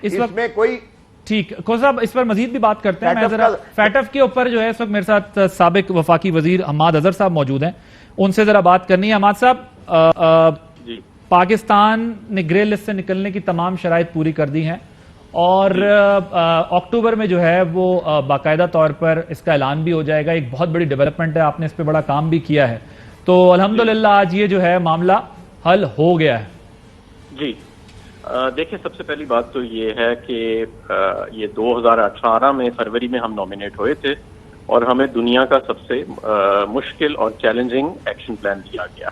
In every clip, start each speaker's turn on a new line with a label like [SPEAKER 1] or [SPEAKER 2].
[SPEAKER 1] اس وقت
[SPEAKER 2] میں کوئی
[SPEAKER 1] ٹھیک کو صاحب اس پر مزید بھی بات کرتے ہیں. میں ذرا فیٹف کے اوپر جو ہے اس وقت میرے ساتھ سابق وفاقی وزیر حماد اظہر صاحب موجود ہیں, ان سے ذرا بات کرنی ہے. حماد صاحب, پاکستان نے گرے لسٹ سے نکلنے کی تمام شرائط پوری کر دی ہیں اور اکتوبر میں جو ہے وہ باقاعدہ طور پر اس کا اعلان بھی ہو جائے گا. ایک بہت بڑی ڈیولپمنٹ ہے, آپ نے اس پہ بڑا کام بھی کیا ہے, تو الحمدللہ آج یہ جو ہے معاملہ حل ہو گیا ہے.
[SPEAKER 3] جی دیکھیں, سب سے پہلی بات تو یہ ہے کہ یہ 2018 میں فروری میں ہم نامینیٹ ہوئے تھے اور ہمیں دنیا کا سب سے مشکل اور چیلنجنگ ایکشن پلان دیا گیا.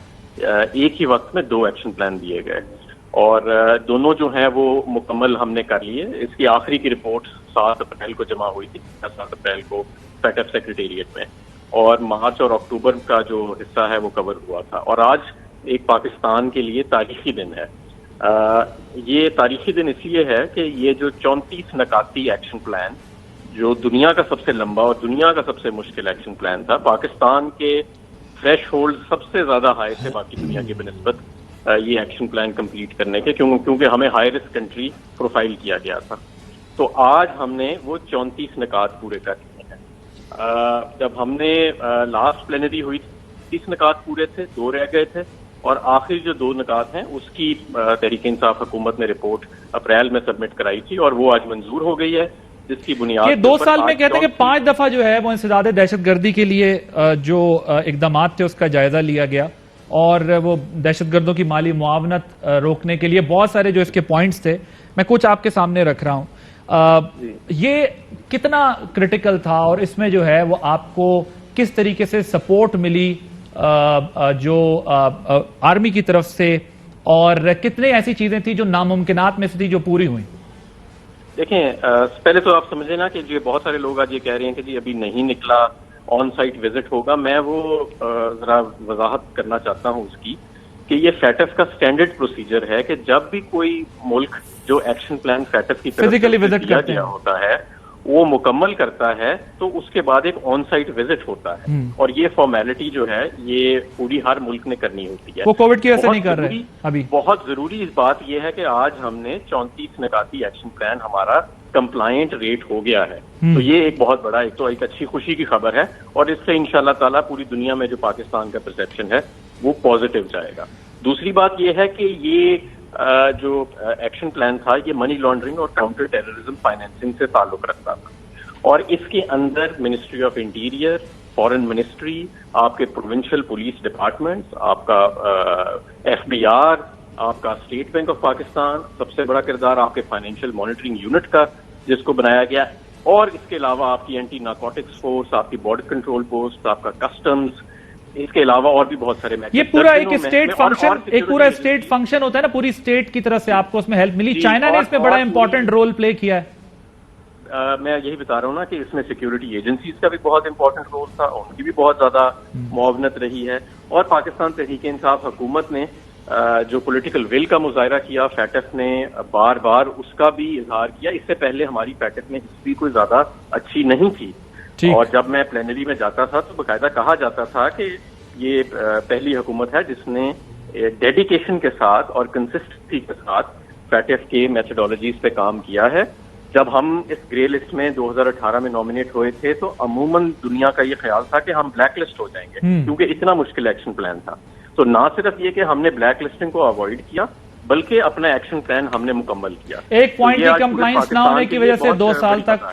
[SPEAKER 3] ایک ہی وقت میں 2 ایکشن پلان دیے گئے اور دونوں جو ہیں وہ مکمل ہم نے کر لیے. اس کی آخری کی رپورٹ 7 اپریل کو جمع ہوئی تھی, 7 اپریل کو فیٹف سیکریٹریٹ میں, اور مارچ اور اکتوبر کا جو حصہ ہے وہ کور ہوا تھا. اور آج ایک پاکستان کے لیے تاریخی دن ہے. یہ تاریخی دن اس لیے ہے کہ یہ جو 34 نکاتی ایکشن پلان, جو دنیا کا سب سے لمبا اور دنیا کا سب سے مشکل ایکشن پلان تھا, پاکستان کے تھریش ہولڈ سب سے زیادہ ہائی تھے باقی دنیا کی بنسبت یہ ایکشن پلان کمپلیٹ کرنے کے, کیونکہ ہمیں ہائی رسک کنٹری پروفائل کیا گیا تھا. تو آج ہم نے وہ 34 نکات پورے کر لیے ہیں. جب ہم نے لاسٹ پلینری ہوئی 30 نکات پورے تھے, 2 رہ گئے تھے, اور آخری جو 2 نکات ہیں اس کی تحریک انصاف حکومت نے رپورٹ اپریل میں سبمٹ کرائی تھی اور وہ آج منظور ہو گئی ہے, جس کی بنیاد
[SPEAKER 1] یہ 2 سال میں کہتے ہیں کہ 5 دفعہ جو ہے وہ انسداد دہشت گردی کے لیے جو اقدامات تھے اس کا جائزہ لیا گیا, اور وہ دہشت گردوں کی مالی معاونت روکنے کے لیے بہت سارے جو اس کے پوائنٹس تھے میں کچھ آپ کے سامنے رکھ رہا ہوں. یہ کتنا کرٹیکل تھا اور اس میں جو ہے وہ آپ کو کس طریقے سے سپورٹ ملی جو آرمی کی طرف سے, اور کتنے ایسی چیزیں تھیں جو ناممکنات میں سے تھی جو پوری ہوئیں؟
[SPEAKER 3] دیکھیں, پہلے تو آپ سمجھیں نا کہ جو بہت سارے لوگ آج یہ کہہ رہے ہیں کہ جی ابھی نہیں نکلا, آن سائٹ وزٹ ہوگا. میں وہ ذرا وضاحت کرنا چاہتا ہوں اس کی کہ یہ فیٹف کا سٹینڈرڈ پروسیجر ہے کہ جب بھی کوئی ملک جو ایکشن پلان فیٹف کی طرف سے دیا گیا ہوتا ہے وہ مکمل کرتا ہے تو اس کے بعد ایک آن سائٹ وزٹ ہوتا ہے, اور یہ فارمیلٹی جو ہے یہ پوری ہر ملک نے کرنی ہوتی ہے.
[SPEAKER 1] وہ کووڈ کی وجہ سے نہیں کر رہے ابھی.
[SPEAKER 3] بہت ضروری اس بات یہ ہے کہ آج ہم نے 34 نکاتی ایکشن پلان ہمارا کمپلائنٹ ریٹ ہو گیا ہے, تو یہ ایک بہت بڑا ایک اچھی خوشی کی خبر ہے, اور اس سے انشاءاللہ تعالیٰ پوری دنیا میں جو پاکستان کا پرسیپشن ہے وہ پازیٹیو جائے گا. دوسری بات یہ ہے کہ یہ جو ایکشن پلان تھا یہ منی لانڈرنگ اور کاؤنٹر ٹیررزم فائنینسنگ سے تعلق رکھتا تھا, اور اس کے اندر ministry of interior, foreign ministry, آپ کے پروونشل پولیس ڈپارٹمنٹس, آپ کا FBI, آپ کا اسٹیٹ بینک آف پاکستان, سب سے بڑا کردار آپ کے فائنینشیل مانیٹرنگ یونٹ کا جس کو بنایا گیا, اور اس کے علاوہ آپ کی اینٹی نارکوٹکس فورس, آپ کی بارڈر کنٹرول پوسٹ, آپ کا کسٹمز, اس کے علاوہ اور بھی بہت سارے.
[SPEAKER 1] یہ پورا ایک اسٹیٹ فنکشن, ایک پورا اسٹیٹ فنکشن ہوتا ہے نا, پوری اسٹیٹ کی طرف سے آپ کو اس میں ہیلپ ملی. چائنا نے اس میں بڑا امپورٹنٹ رول پلے کیا ہے.
[SPEAKER 3] میں یہی بتا رہا ہوں نا کہ اس میں سیکیورٹی ایجنسیز کا بھی بہت امپورٹنٹ رول تھا, ان کی بھی بہت زیادہ معاونت رہی ہے, اور پاکستان تحریک انصاف حکومت نے جو پولیٹیکل ول کا مظاہرہ کیا, فیٹف نے بار بار اس کا بھی اظہار کیا. اس سے پہلے ہماری فیٹف میں ہسٹری کوئی زیادہ اچھی نہیں تھی, اور جب میں پلینری میں جاتا تھا تو باقاعدہ کہا جاتا تھا کہ یہ پہلی حکومت ہے جس نے ڈیڈیکیشن کے ساتھ اور کنسسٹنسی کے ساتھ فیٹف کے میتھڈالوجیز پہ کام کیا ہے. جب ہم اس گرے لسٹ میں 2018 میں نامینیٹ ہوئے تھے تو عموماً دنیا کا یہ خیال تھا کہ ہم بلیک لسٹ ہو جائیں گے, کیونکہ اتنا مشکل ایکشن پلان تھا. تو نہ صرف یہ کہ ہم نے بلیک لسٹنگ کو اوائڈ کیا, بلکہ اپنا ایکشن پلان ہم نے مکمل کیا.
[SPEAKER 1] ایک پوائنٹ کی کمپلائنس نہ ہونے کی وجہ سے 2 سال تک,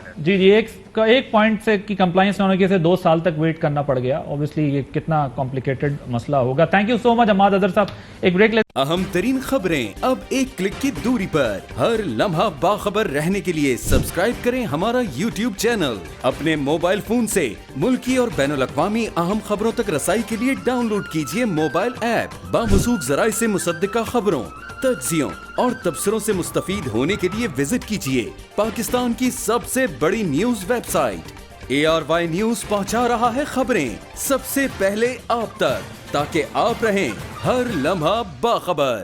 [SPEAKER 1] ایک پوائنٹ سے کی کمپلائنس نہ ہونے کی وجہ سے 2 سال تک ویٹ کرنا پڑ گیا. اوبویسلی یہ کتنا کمپلیکیٹڈ مسئلہ ہوگا. تھینک یو سو مچ حماد اظہر صاحب. ایک بریک لے.
[SPEAKER 4] اہم ترین خبریں اب ایک کلک کی دوری پر. ہر لمحہ باخبر رہنے کے لیے سبسکرائب کریں ہمارا YouTube چینل. اپنے موبائل فون سے ملکی اور بین الاقوامی اہم خبروں تک رسائی کے لیے ڈاؤن لوڈ کیجیے موبائل ایپ. باموثوق ذرائع سے مصدقہ خبروں, تجزیوں اور تبصروں سے مستفید ہونے کے لیے وزٹ کیجیے پاکستان کی سب سے بڑی news website. ARY news پہنچا رہا ہے خبریں سب سے پہلے آپ تک, تاکہ آپ رہیں ہر لمحہ باخبر.